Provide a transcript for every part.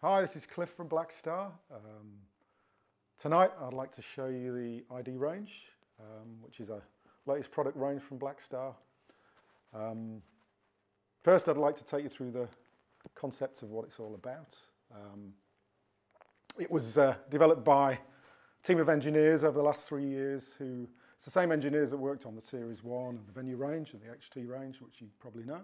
Hi, this is Cliff from Blackstar. Tonight I'd like to show you the ID range, which is a latest product range from Blackstar. First I'd like to take you through the concept of what it's all about. It was developed by a team of engineers over the last 3 years it's the same engineers that worked on the Series 1 and the Venue range and the HT range, which you probably know.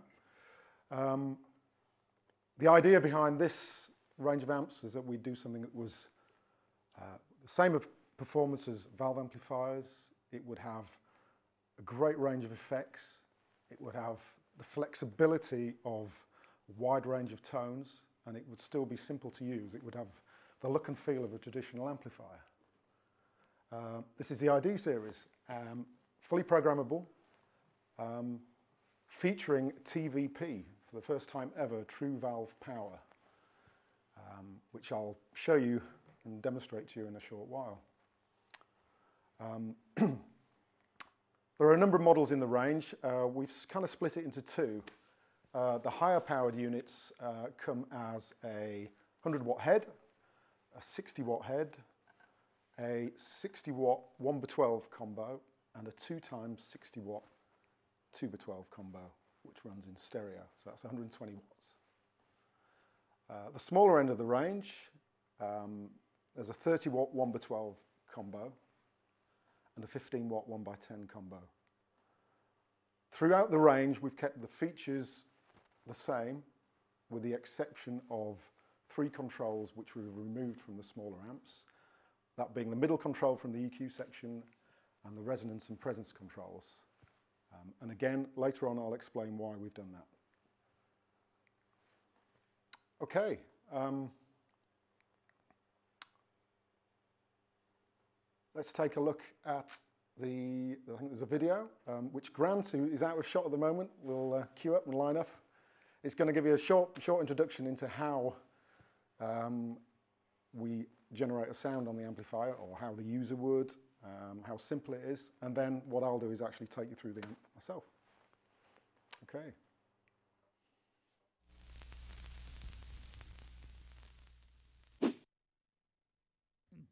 The idea behind this range of amps is that we do something that was the same of performance as valve amplifiers. It would have a great range of effects. It would have the flexibility of a wide range of tones, and it would still be simple to use. It would have the look and feel of a traditional amplifier. This is the ID series, fully programmable, featuring TVP for the first time ever, true valve power, which I'll show you and demonstrate to you in a short while. There are a number of models in the range. We've kind of split it into two. The higher powered units come as a 100-watt head, a 60-watt head, a 60-watt 1x12 combo, and a 2x 60-watt 2x12 combo, which runs in stereo, so that's 120 watts. The smaller end of the range, there's a 30-watt 1x12 combo and a 15-watt 1x10 combo. Throughout the range, we've kept the features the same, with the exception of 3 controls which we removed from the smaller amps, that being the middle control from the EQ section and the resonance and presence controls. And again, later on I'll explain why we've done that. Okay. Let's take a look at I think there's a video, which Grant, who is out of shot at the moment, will queue up and line up. It's going to give you a short introduction into how we generate a sound on the amplifier, or how the user would, how simple it is, and then what I'll do is actually take you through the amp myself. Okay.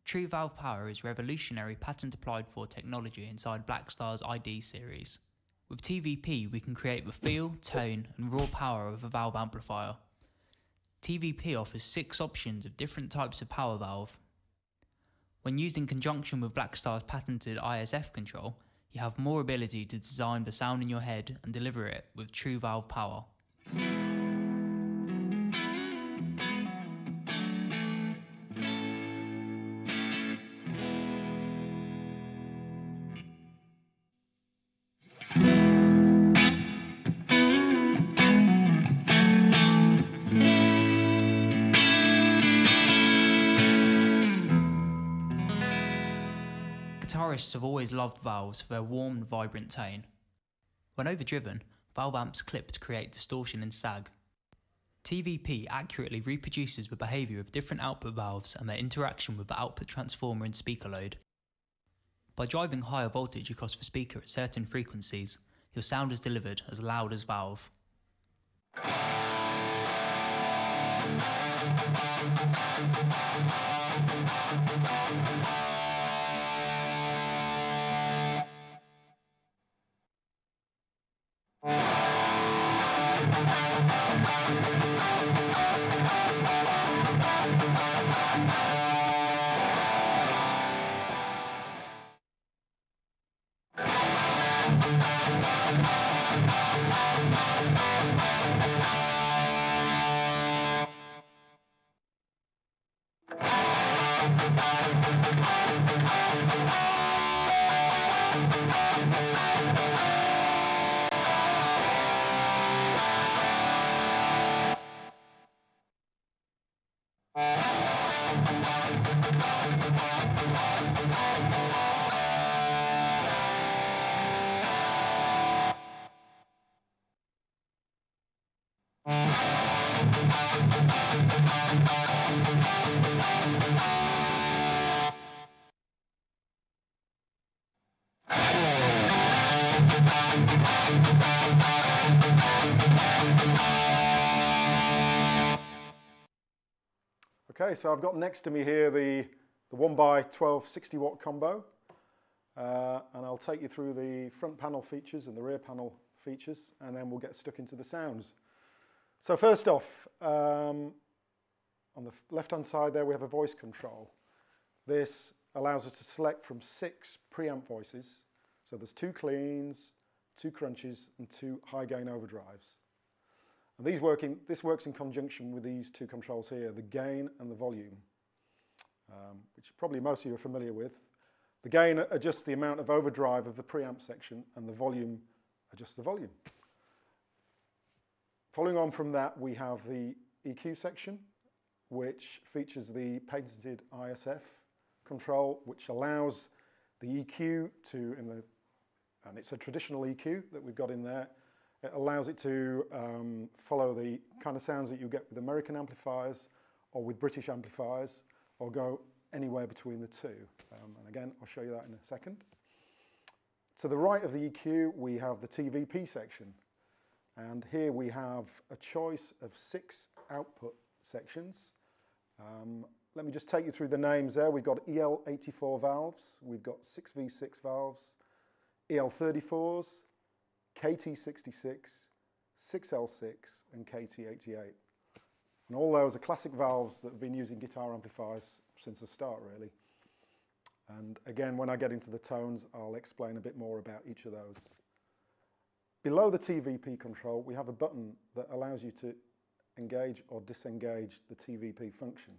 True valve power is revolutionary patent-applied for technology inside Blackstar's ID series. With TVP, we can create the feel, tone, and raw power of a valve amplifier. TVP offers 6 options of different types of power valve. When used in conjunction with Blackstar's patented ISF control, you have more ability to design the sound in your head and deliver it with true valve power. Guitarists have always loved valves for their warm and vibrant tone. When overdriven, valve amps clip to create distortion and sag. TVP accurately reproduces the behaviour of different output valves and their interaction with the output transformer and speaker load. By driving higher voltage across the speaker at certain frequencies, your sound is delivered as loud as valve. Okay, so I've got next to me here the 1x12 60 watt combo, and I'll take you through the front panel features and the rear panel features, and then we'll get stuck into the sounds. So first off, on the left-hand side there we have a voice control. This allows us to select from 6 preamp voices. So there's 2 cleans, 2 crunches, and 2 high gain overdrives. And this works in conjunction with these 2 controls here, the gain and the volume, which probably most of you are familiar with. The gain adjusts the amount of overdrive of the preamp section, and the volume adjusts the volume. Following on from that, we have the EQ section, which features the patented ISF control, which allows the EQ to, and it's a traditional EQ that we've got in there, it allows it to follow the kind of sounds that you get with American amplifiers or with British amplifiers, or go anywhere between the two. And again, I'll show you that in a second. To the right of the EQ, we have the TVP section. And here we have a choice of 6 output sections. Let me just take you through the names there. We've got EL84 valves, we've got 6V6 valves, EL34s, KT66, 6L6 and KT88. And all those are classic valves that have been used in guitar amplifiers since the start, really. And again, when I get into the tones, I'll explain a bit more about each of those. Below the TVP control, we have a button that allows you to engage or disengage the TVP function.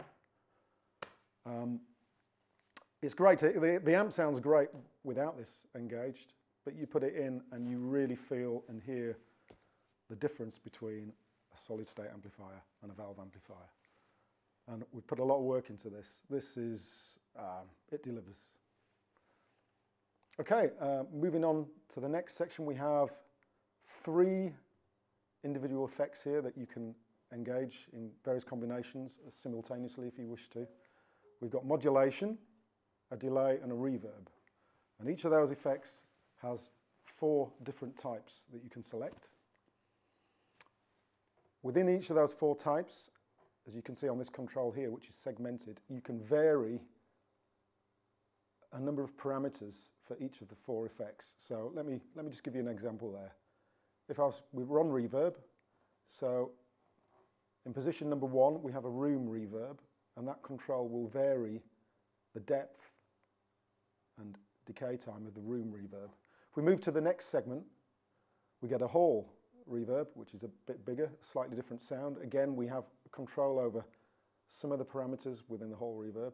It's great, the amp sounds great without this engaged, but you put it in and you really feel and hear the difference between a solid state amplifier and a valve amplifier. And we've put a lot of work into this. This is, it delivers. Okay, moving on to the next section, we have 3 individual effects here that you can engage in various combinations simultaneously if you wish to. We've got modulation, a delay and a reverb. And each of those effects has 4 different types that you can select. Within each of those 4 types, as you can see on this control here, which is segmented, you can vary a number of parameters for each of the 4 effects. So let me just give you an example there. If we're on reverb, so in position number 1, we have a room reverb, and that control will vary the depth and decay time of the room reverb. If we move to the next segment, we get a hall reverb, which is a bit bigger, slightly different sound. Again, we have control over some of the parameters within the hall reverb.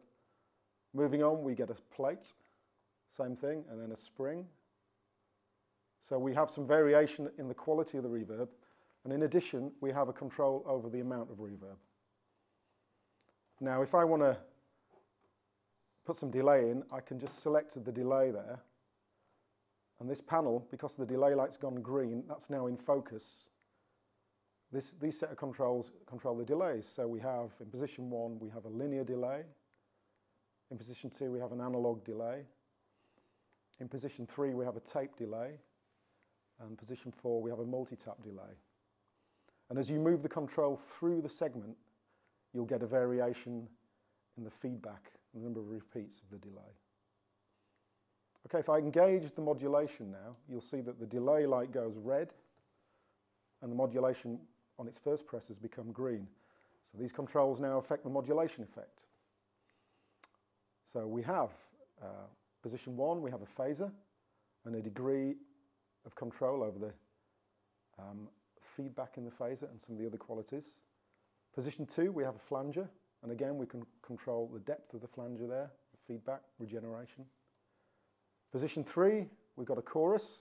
Moving on, we get a plate, same thing, and then a spring. So we have some variation in the quality of the reverb, and in addition, we have a control over the amount of reverb. Now, if I want to put some delay in, I can just select the delay there. And this panel, because the delay light's gone green, that's now in focus. These set of controls control the delays. So we have, in position 1, we have a linear delay. In position 2, we have an analog delay. In position 3, we have a tape delay. And position 4, we have a multi-tap delay. And as you move the control through the segment, you'll get a variation in the feedback and the number of repeats of the delay. Okay, if I engage the modulation now, you'll see that the delay light goes red and the modulation on its first press has become green. So these controls now affect the modulation effect. So we have position 1, we have a phaser and a degree of control over the feedback in the phaser and some of the other qualities. Position 2, we have a flanger, and again we can control the depth of the flanger there, the feedback, regeneration. Position 3, we've got a chorus,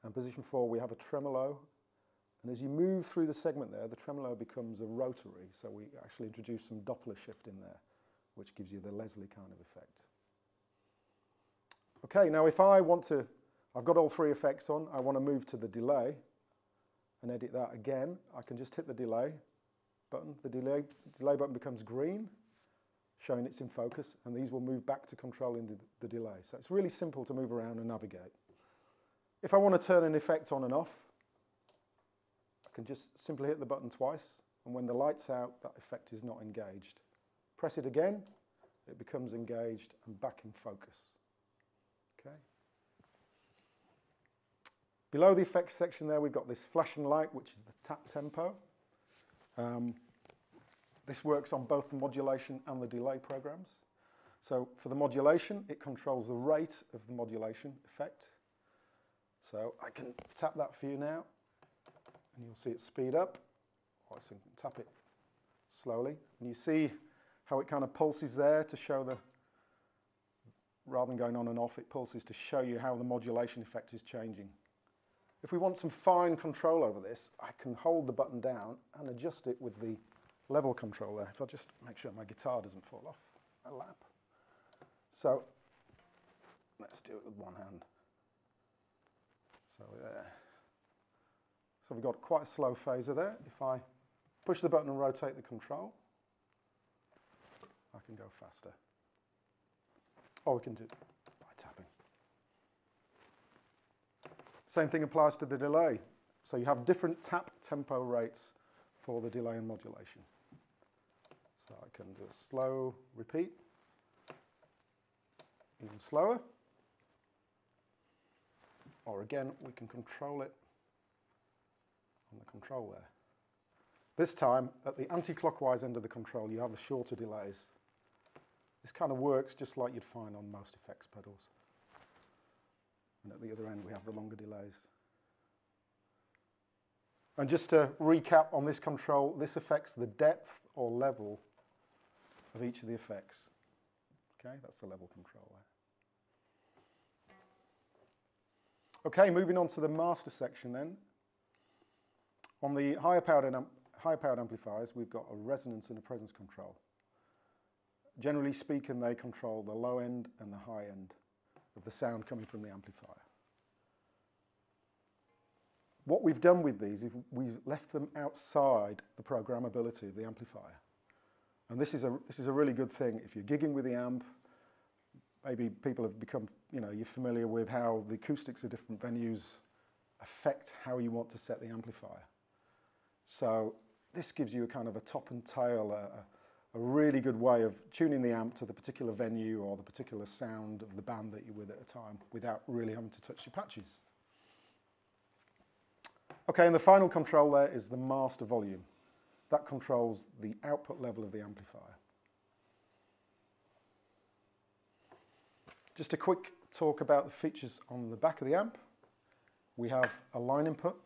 and position 4, we have a tremolo, and as you move through the segment there, the tremolo becomes a rotary, so we actually introduce some Doppler shift in there, which gives you the Leslie kind of effect. Okay, now if I want to, I've got all 3 effects on, I want to move to the delay and edit that again, I can just hit the delay button. The delay button becomes green, showing it's in focus, and these will move back to controlling the delay. So it's really simple to move around and navigate. If I want to turn an effect on and off, I can just simply hit the button twice, and when the light's out, that effect is not engaged. Press it again, it becomes engaged and back in focus. Okay. Below the effects section there, we've got this flashing light, which is the tap tempo. This works on both the modulation and the delay programs. So for the modulation, it controls the rate of the modulation effect. So I can tap that for you now, and you'll see it speed up. Or I can tap it slowly, and you see how it kind of pulses there to show the, rather than going on and off, it pulses to show you how the modulation effect is changing. If we want some fine control over this, I can hold the button down and adjust it with the level control there. If I just make sure my guitar doesn't fall off my lap. So let's do it with one hand. So there. So we've got quite a slow phaser there. If I push the button and rotate the control, I can go faster. Or we can do it by tapping. Same thing applies to the delay. So you have different tap tempo rates for the delay and modulation. So I can do a slow repeat, even slower. Or again, we can control it on the control there. This time, at the anti-clockwise end of the control, you have the shorter delays. This kind of works just like you'd find on most effects pedals. And at the other end, we have the longer delays. And just to recap on this control, this affects the depth or level of each of the effects. Okay, that's the level control there. Okay, moving on to the master section then. On the higher powered amplifiers, we've got a resonance and a presence control. Generally speaking, they control the low end and the high end of the sound coming from the amplifier. What we've done with these is we've left them outside the programmability of the amplifier. And this is a really good thing. If you're gigging with the amp, maybe people have become, you're familiar with how the acoustics of different venues affect how you want to set the amplifier. So this gives you a kind of a top and tail, a really good way of tuning the amp to the particular venue or the particular sound of the band that you're with at a time without really having to touch your patches. Okay, and the final control there is the master volume. That controls the output level of the amplifier. Just a quick talk about the features on the back of the amp. We have a line input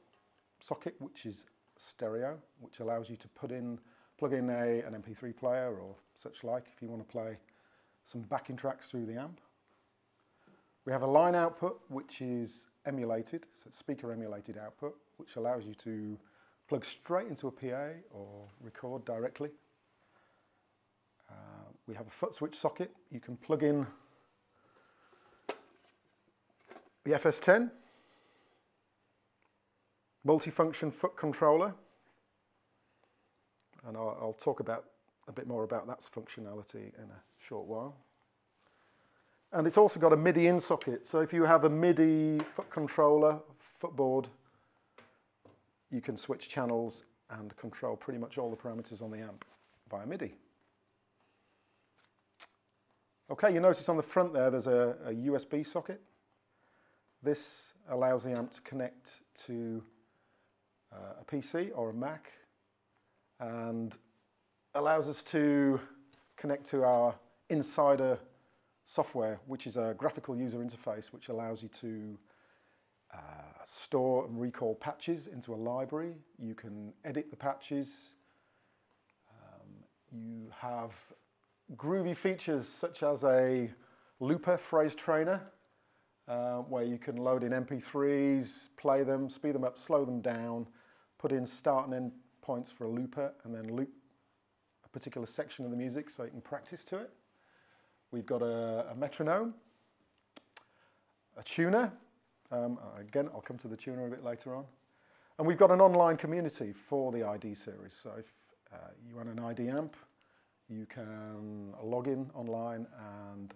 socket, which is stereo, which allows you to plug in an MP3 player or such like if you want to play some backing tracks through the amp. We have a line output, which is emulated, so it's speaker emulated output, which allows you to plug straight into a PA or record directly. We have a foot switch socket. You can plug in the FS10, multifunction foot controller, and I'll talk a bit more about that functionality in a short while. And it's also got a MIDI in socket, so if you have a MIDI foot controller, footboard, you can switch channels and control pretty much all the parameters on the amp via MIDI. Okay, you notice on the front there's a USB socket. This allows the amp to connect to a PC or a Mac and allows us to connect to our Insider software, which is a graphical user interface which allows you to store and recall patches into a library. You can edit the patches. You have groovy features such as a looper phrase trainer, where you can load in MP3s, play them, speed them up, slow them down, put in start and end points for a looper, and then loop a particular section of the music so you can practice to it. We've got a metronome, a tuner. Again, I'll come to the tuner a bit later on. And we've got an online community for the ID series. So if you run an ID amp, you can log in online and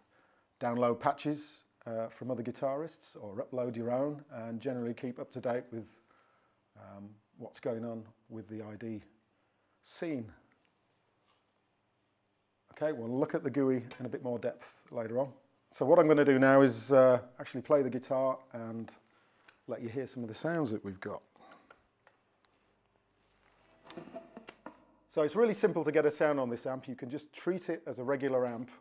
download patches from other guitarists or upload your own and generally keep up to date with what's going on with the ID scene. Okay, we'll look at the GUI in a bit more depth later on. So what I'm going to do now is actually play the guitar and let you hear some of the sounds that we've got. So it's really simple to get a sound on this amp. You can just treat it as a regular amp.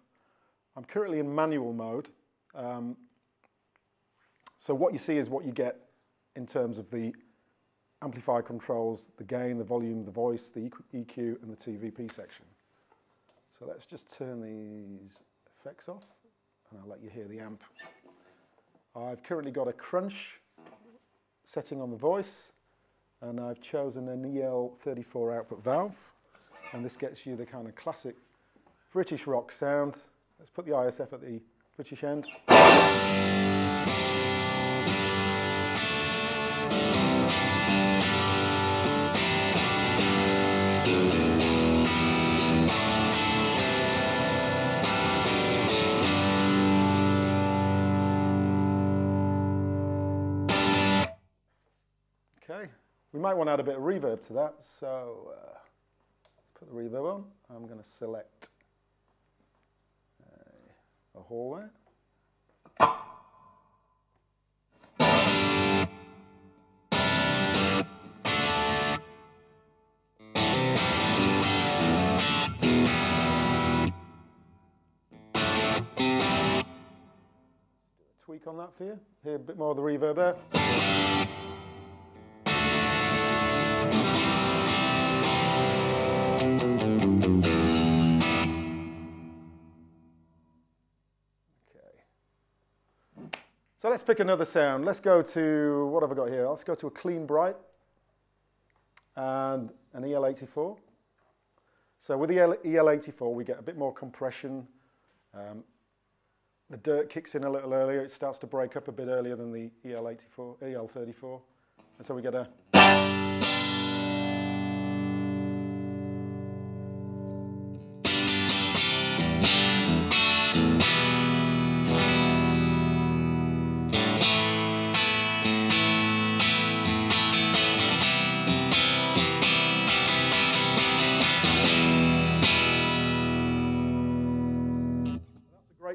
I'm currently in manual mode. So what you see is what you get in terms of the amplifier controls, the gain, the volume, the voice, the EQ, and the TVP section. So let's just turn these effects off, and I'll let you hear the amp. I've currently got a crunch setting on the voice, and I've chosen an EL34 output valve, and this gets you the kind of classic British rock sound. Let's put the ISF at the British end. Okay, we might want to add a bit of reverb to that, so put the reverb on. I'm going to select a hallway. Tweak on that for you. Hear a bit more of the reverb there. So let's pick another sound. Let's go to, what have I got here? Let's go to a clean bright and an EL84. So with the EL84 we get a bit more compression. The dirt kicks in a little earlier. It starts to break up a bit earlier than the EL34. And so we get a...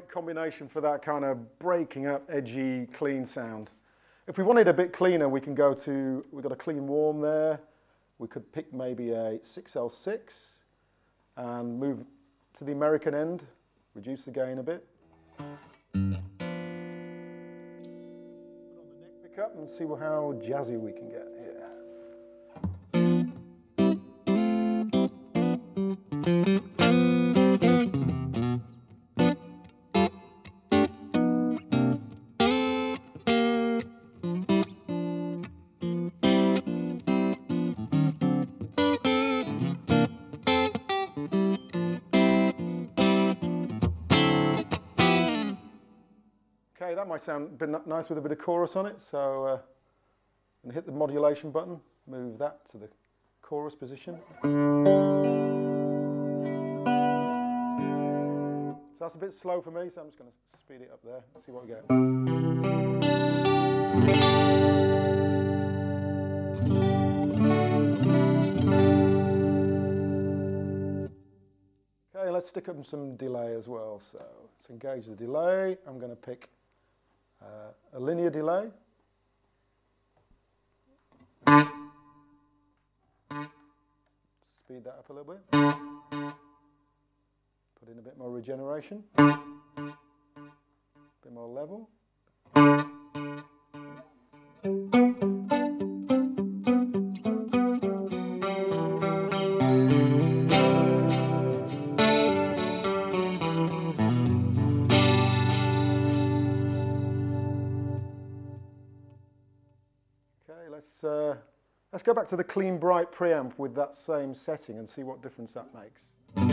combination for that kind of breaking up, edgy, clean sound. If we wanted a bit cleaner, we can go to, we've got a clean warm there. We could pick maybe a 6L6 and move to the American end, reduce the gain a bit. Put on the neck pickup and see how jazzy we can get here. Okay, that might sound a bit nice with a bit of chorus on it, so I'm going to hit the modulation button, move that to the chorus position. So that's a bit slow for me, so I'm just going to speed it up there and see what we get. Okay, let's stick up some delay as well. So let's engage the delay. I'm going to pick a linear delay. Speed that up a little bit. Put in a bit more regeneration. A bit more level. Let's go back to the clean bright preamp with that same setting and see what difference that makes. You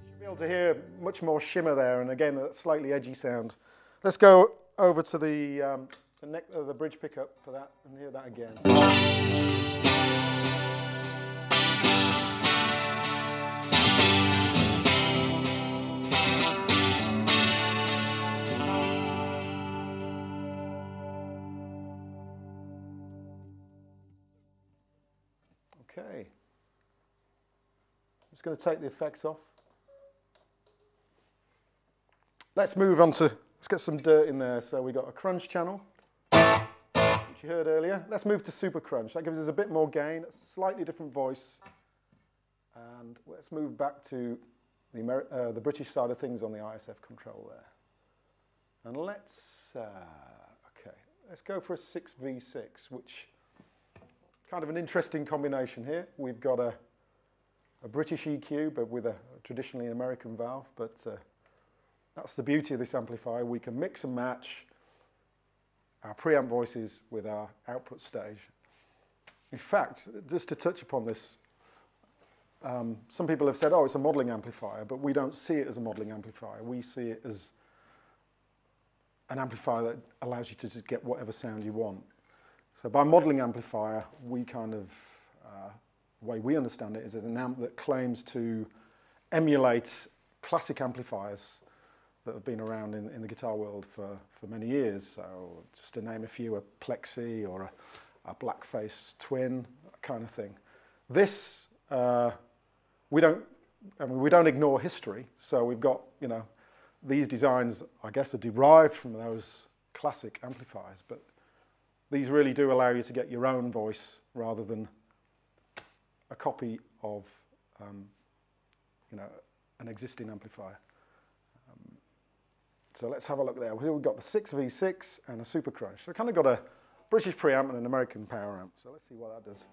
should be able to hear much more shimmer there, and again a slightly edgy sound. Let's go over to the bridge pickup for that and hear that again. Just going to take the effects off. Let's move on to, let's get some dirt in there. So we got a crunch channel, which you heard earlier. Let's move to super crunch. That gives us a bit more gain, a slightly different voice. And let's move back to the British side of things on the ISF control there. And let's go for a 6v6, which kind of an interesting combination here. We've got a British EQ, but with a traditionally an American valve. But that's the beauty of this amplifier. We can mix and match our preamp voices with our output stage. In fact, just to touch upon this, some people have said, oh, it's a modelling amplifier, but we don't see it as a modelling amplifier. We see it as an amplifier that allows you to just get whatever sound you want. So by modelling amplifier, we kind of, the way we understand it is as an amp that claims to emulate classic amplifiers that have been around in the guitar world for many years. So just to name a few, a Plexi or a Blackface Twin, that kind of thing. This, we don't ignore history. So we've got, you know, these designs, I guess, are derived from those classic amplifiers, but these really do allow you to get your own voice rather than a copy of, you know, an existing amplifier. So let's have a look there. We've got the 6v6 and a super crunch. So kind of got a British preamp and an American power amp. So let's see what that does.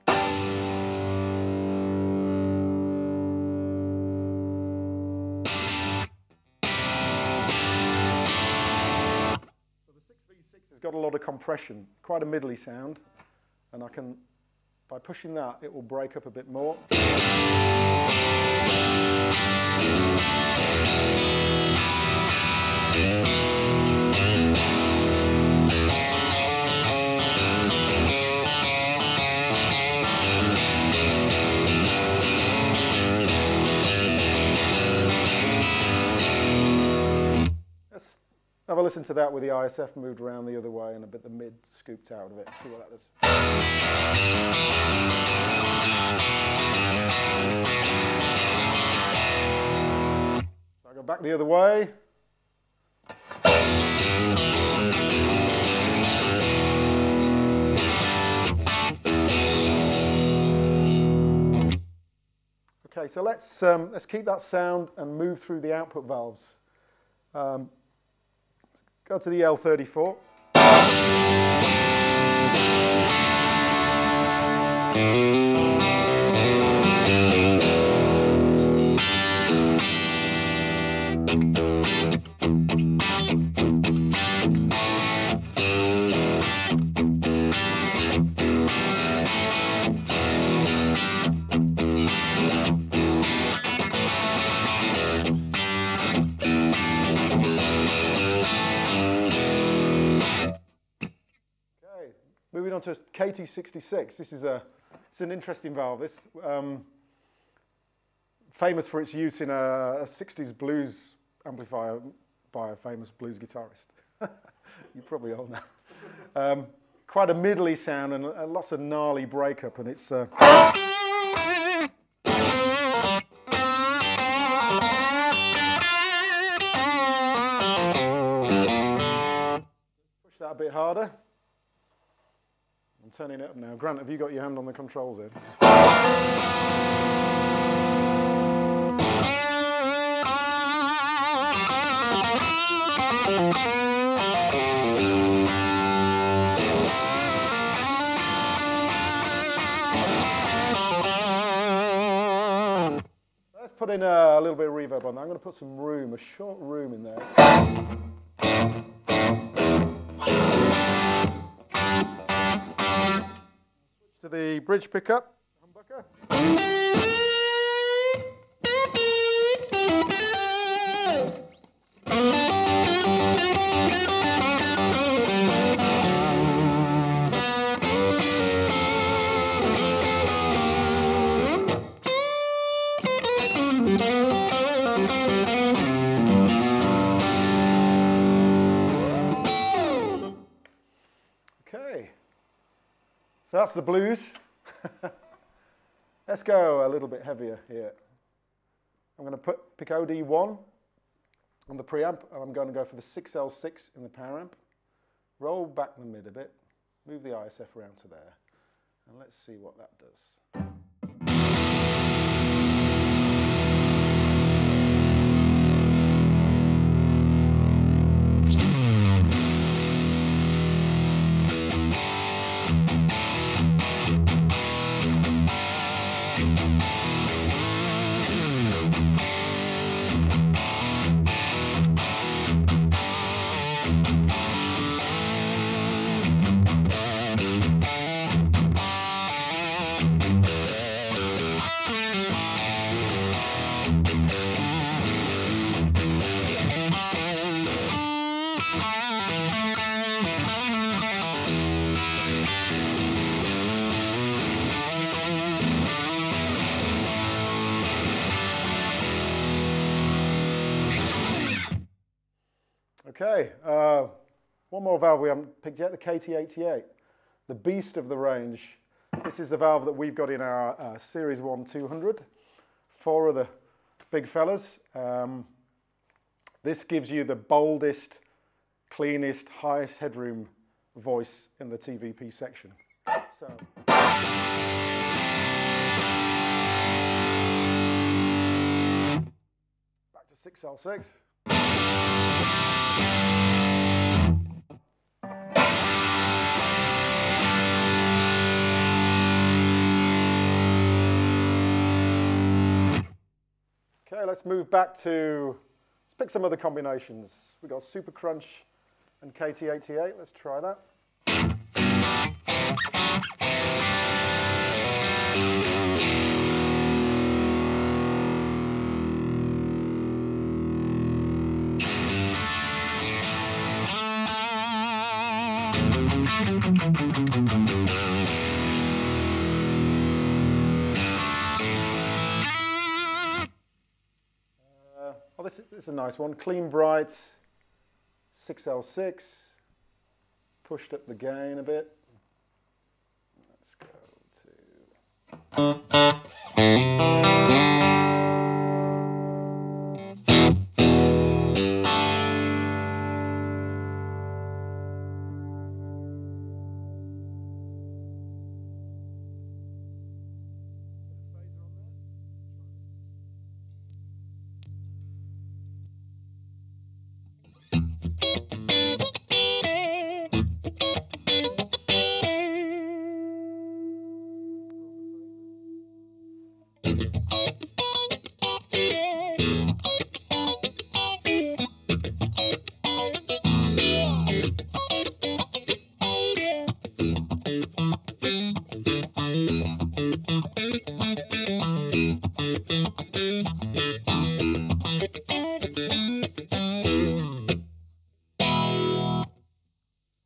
It's got a lot of compression, quite a middly sound, and I can, by pushing that, it will break up a bit more. Have a listen to that with the ISF moved around the other way and a bit the mid scooped out of it. See what that does. So I go back the other way. Okay, so let's keep that sound and move through the output valves. Go to the L34. Moving on to KT66. This is it's an interesting valve. This famous for its use in a 60s blues amplifier by a famous blues guitarist. You probably all know. Quite a middly sound and lots of gnarly breakup, and it's push that a bit harder. I'm turning it up now. Grant, have you got your hand on the controls there? Let's put in a little bit of reverb on that. I'm going to put some room, a short room in there. To the bridge pickup, humbucker. Okay. So that's the blues. Let's go a little bit heavier here. I'm going to pick OD1 on the preamp, and I'm going to go for the 6L6 in the power amp. Roll back the mid a bit, move the ISF around to there, and let's see what that does. Okay, one more valve we haven't picked yet, the KT88, the beast of the range. This is the valve that we've got in our Series 1 200, 4 of the big fellas. This gives you the boldest, cleanest, highest headroom voice in the TVP section. So. Back to 6L6. Okay, let's move back to, let's pick some other combinations. We've got Super Crunch and KT88, let's try that. This is a nice one. Clean Bright, 6L6, pushed up the gain a bit. Let's go to...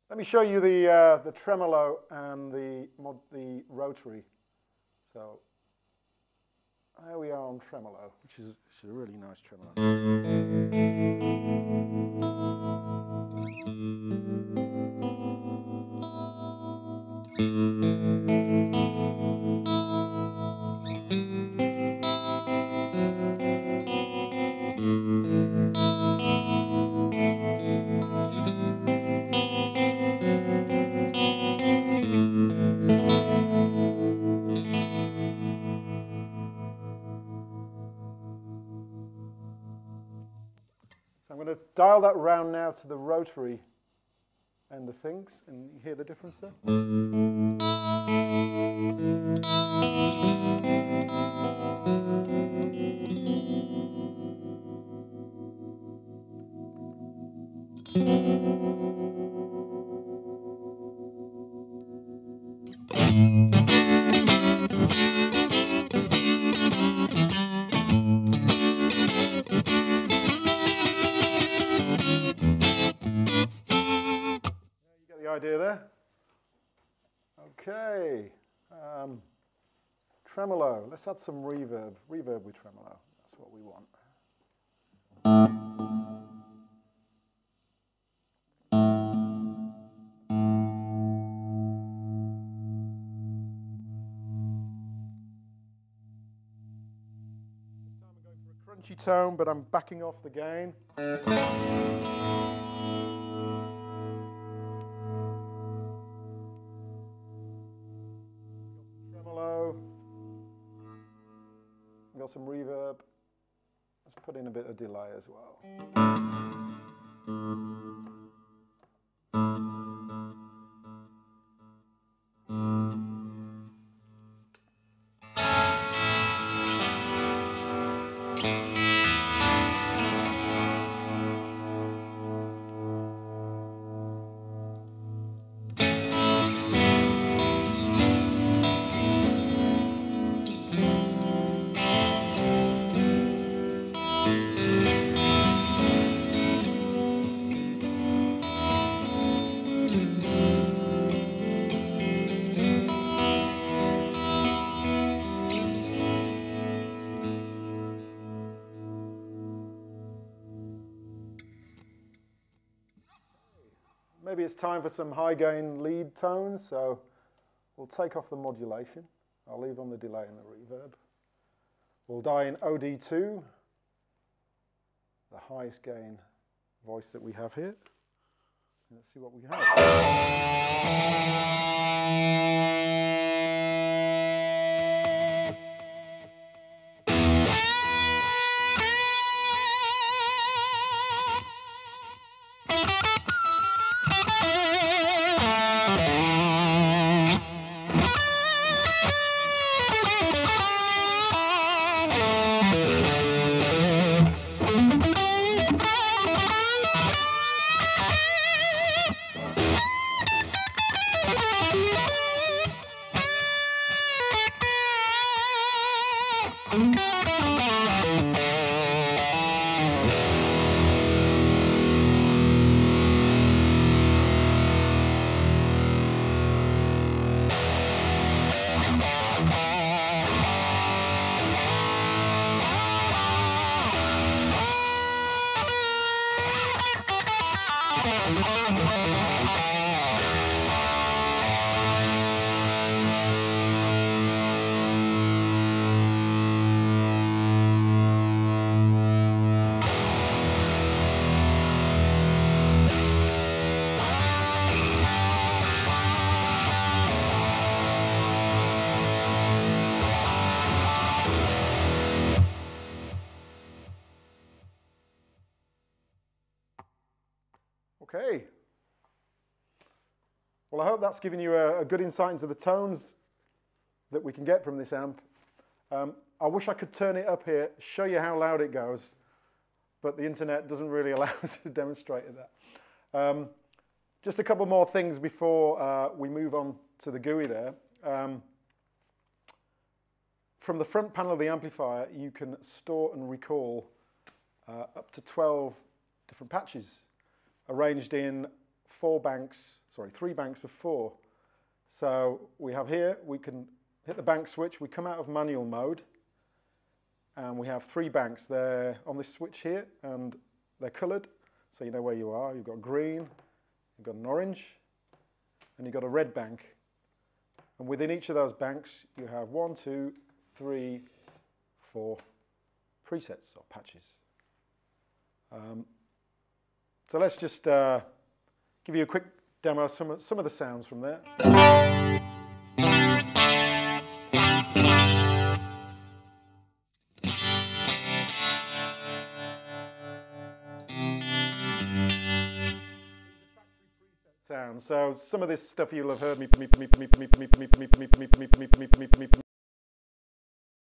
Let me show you the tremolo and the rotary. So there we are on tremolo, which is a really nice tremolo. So I'm going to dial that round now to the rotary end of things, and you hear the difference there? Idea there. Okay, tremolo. Let's add some reverb. Reverb with tremolo. That's what we want. This time we're going for a Crunchy tone, but I'm backing off the gain. Tremolo. Got some reverb. Let's put in a bit of delay as well. Maybe it's time for some high gain lead tones, so we'll take off the modulation. I'll leave on the delay and the reverb. We'll die in OD2, the highest gain voice that we have here. Let's see what we have. Okay. Well, I hope that's given you a good insight into the tones that we can get from this amp. I wish I could turn it up here, show you how loud it goes, but the internet doesn't really allow us to demonstrate that. Just a couple more things before we move on to the GUI there. From the front panel of the amplifier, you can store and recall up to 12 different patches, arranged in 3 banks of 4. So we have here, we can hit the bank switch, we come out of manual mode, and we have 3 banks. They're on this switch here, and they're coloured, so you know where you are. You've got green, you've got an orange, and you've got a red bank. And within each of those banks, you have 1, 2, 3, 4 presets or patches. So let's just give you a quick demo of some of the sounds from there. Sounds. So some of this stuff you'll have heard me